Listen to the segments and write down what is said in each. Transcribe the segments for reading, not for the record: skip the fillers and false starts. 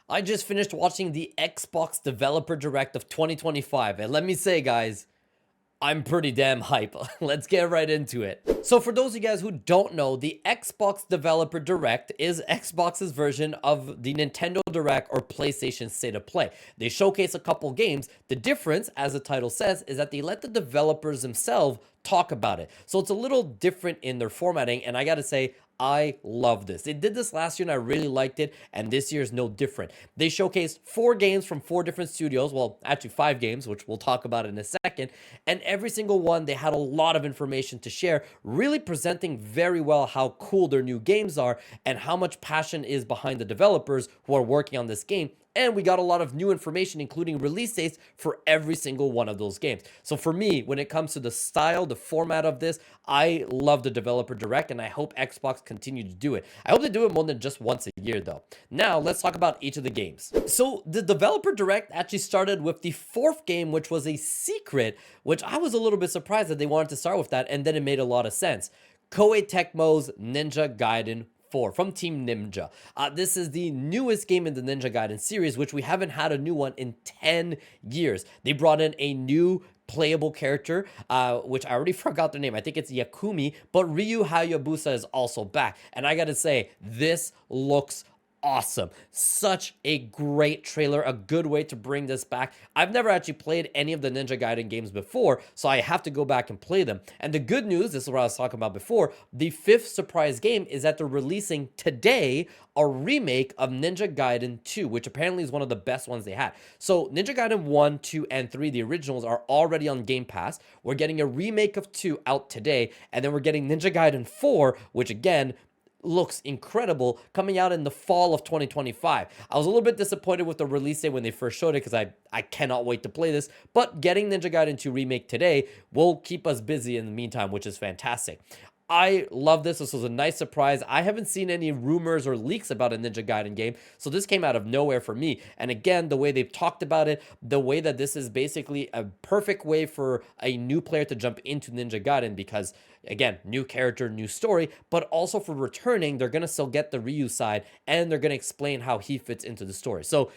I just finished watching the Xbox Developer Direct of 2025, and let me say, guys, I'm pretty damn hype. Let's get right into it. So for those of you guys who don't know, the Xbox Developer Direct is Xbox's version of the Nintendo Direct or PlayStation State of Play. They showcase a couple games. The difference, as the title says, is that they let the developers themselves talk about it. So it's a little different in their formatting, and I gotta say, I love this. They did this last year and I really liked it, and this year is no different. They showcased 4 games from 4 different studios, well, actually 5 games, which we'll talk about in a second, and every single one, they had a lot of information to share, really presenting very well how cool their new games are and how much passion is behind the developers who are working on this game. And we got a lot of new information, including release dates for every single one of those games. So for me, when it comes to the style, the format of this, I love the Developer Direct, and I hope Xbox continue to do it. I hope they do it more than just once a year, though. Now, let's talk about each of the games. So the Developer Direct actually started with the 4th game, which was a secret, which I was a little bit surprised that they wanted to start with that, and then it made a lot of sense. Koei Tecmo's Ninja Gaiden 4 from Team Ninja. This is the newest game in the Ninja Gaiden series, which we haven't had a new one in 10 years. They brought in a new playable character, which I already forgot the name. I think it's Yakumi, but Ryu Hayabusa is also back. And I gotta say, this looks awesome. Such a great trailer, a good way to bring this back. I've never actually played any of the Ninja Gaiden games before, so I have to go back and play them. And the good news, this is what I was talking about before, the 5th surprise game is that they're releasing today a remake of Ninja Gaiden 2, which apparently is one of the best ones they had. So Ninja Gaiden 1, 2, and 3, the originals, are already on Game Pass. We're getting a remake of 2 out today, and then we're getting Ninja Gaiden 4, which again, looks incredible, coming out in the fall of 2025. I was a little bit disappointed with the release date when they first showed it because I cannot wait to play this, but getting Ninja Gaiden 2 Remake today will keep us busy in the meantime, which is fantastic. I love this. This was a nice surprise. I haven't seen any rumors or leaks about a Ninja Gaiden game, so this came out of nowhere for me. And again, the way they've talked about it, the way that this is basically a perfect way for a new player to jump into Ninja Gaiden because, again, new character, new story, but also for returning, they're going to still get the Ryu side, and they're going to explain how he fits into the story. So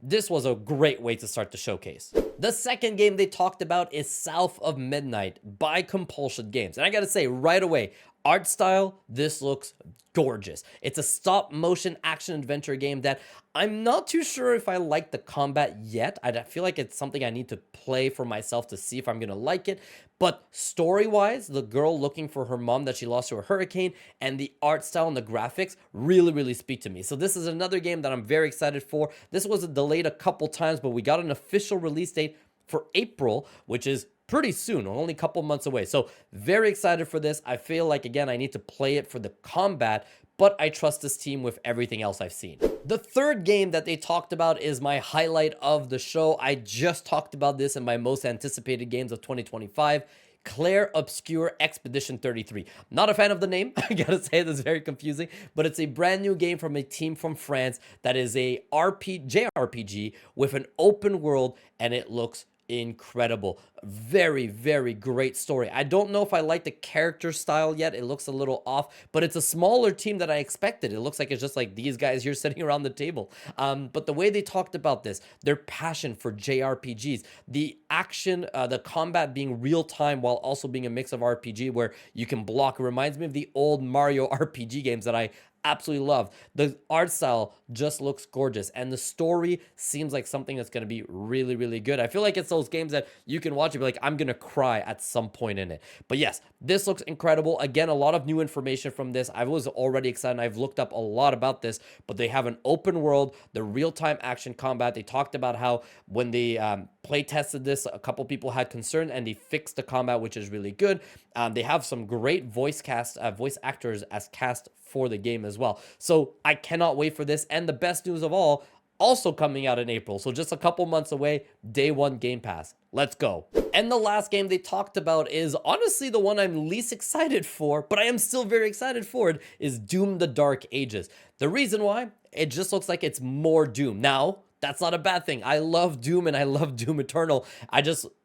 this was a great way to start the showcase. The second game they talked about is South of Midnight by Compulsion Games. And I gotta say right away, art style, this looks gorgeous. It's a stop motion action adventure game that I'm not too sure if I like the combat yet. I feel like it's something I need to play for myself to see if I'm gonna like it. But story-wise, the girl looking for her mom that she lost to a hurricane and the art style and the graphics really speak to me. So this is another game that I'm very excited for. This was delayed a couple times, but we got an official release date for April, which is pretty soon, only a couple months away. So very excited for this. I feel like, again, I need to play it for the combat, but I trust this team with everything else I've seen. The third game that they talked about is my highlight of the show. I just talked about this in my most anticipated games of 2025. Clair Obscur Expedition 33. Not a fan of the name, I gotta say, this is very confusing, but it's a brand new game from a team from France that is a JRPG with an open world, and it looks incredible. Very great story. I don't know if I like the character style yet. It looks a little off, but it's a smaller team than I expected. It looks like it's just like these guys here sitting around the table. But the way they talked about this, their passion for JRPGs, the action, the combat being real time while also being a mix of RPG where you can block. It reminds me of the old Mario RPG games that I absolutely love. The art style just looks gorgeous, and the story seems like something that's going to be really good. I feel like it's those games that you can watch and be like, I'm going to cry at some point in it. But yes, this looks incredible. Again, a lot of new information from this. I was already excited. I've looked up a lot about this, but they have an open world, the real-time action combat. They talked about how when they play tested this, a couple people had concern and they fixed the combat, which is really good. They have some great voice actors as cast for the game as well. So I cannot wait for this. And the best news of all, also coming out in April. So just a couple months away, day one Game Pass. Let's go. And the last game they talked about is honestly the one I'm least excited for, but I am still very excited for it, is Doom: The Dark Ages. The reason why, it just looks like it's more Doom. Now, that's not a bad thing. I love Doom and I love Doom Eternal.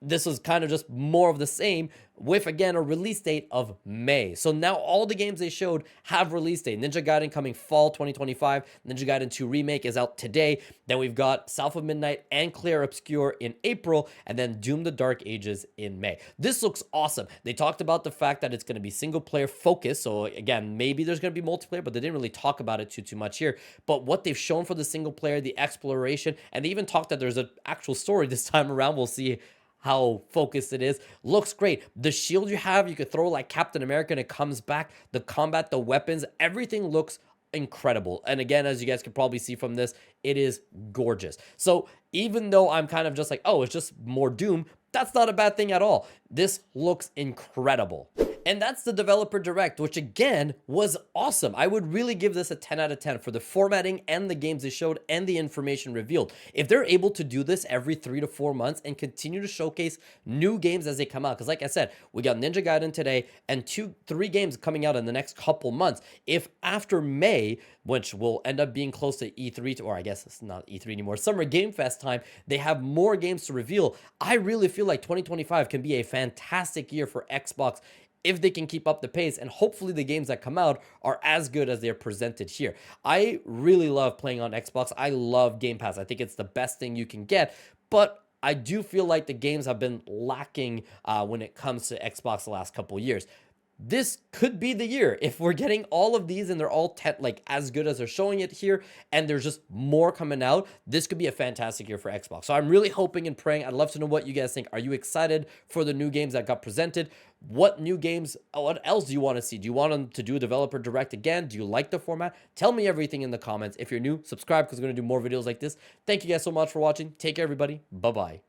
This was kind of just more of the same with, again, a release date of May. So now all the games they showed have release date. Ninja Gaiden coming fall 2025. Ninja Gaiden 2 Remake is out today. Then we've got South of Midnight and Clair Obscur in April, and then Doom the Dark Ages in May. This looks awesome. They talked about the fact that it's going to be single player focused. So again, maybe there's going to be multiplayer, but they didn't really talk about it too much here. But what they've shown for the single player, the exploration, and they even talked that there's an actual story this time around. We'll see how focused it is. Looks great. The shield you have, you could throw like Captain America and it comes back. The combat, the weapons, everything looks incredible. And again, as you guys can probably see from this, it is gorgeous. So even though I'm kind of just like, oh, it's just more Doom, that's not a bad thing at all. This looks incredible. And that's the developer direct, which again was awesome. I would really give this a 10 out of 10 for the formatting and the games they showed and the information revealed. If they're able to do this every 3 to 4 months and continue to showcase new games as they come out, because like I said, we got Ninja Gaiden today and 3 games coming out in the next couple months. If after May, which will end up being close to E3, or I guess it's not E3 anymore, Summer Game Fest time, they have more games to reveal. I really feel like 2025 can be a fantastic year for Xbox if they can keep up the pace, and hopefully the games that come out are as good as they're presented here. I really love playing on Xbox. I love Game Pass. I think it's the best thing you can get, but I do feel like the games have been lacking when it comes to Xbox the last couple years. This could be the year if we're getting all of these and they're all like as good as they're showing it here, and there's just more coming out. This could be a fantastic year for Xbox. So I'm really hoping and praying. I'd love to know what you guys think. Are you excited for the new games that got presented? What new games, what else do you want to see? Do you want them to do a developer direct again? Do you like the format? Tell me everything in the comments. If you're new, subscribe because we're going to do more videos like this. Thank you guys so much for watching. Take care, everybody. Bye-bye.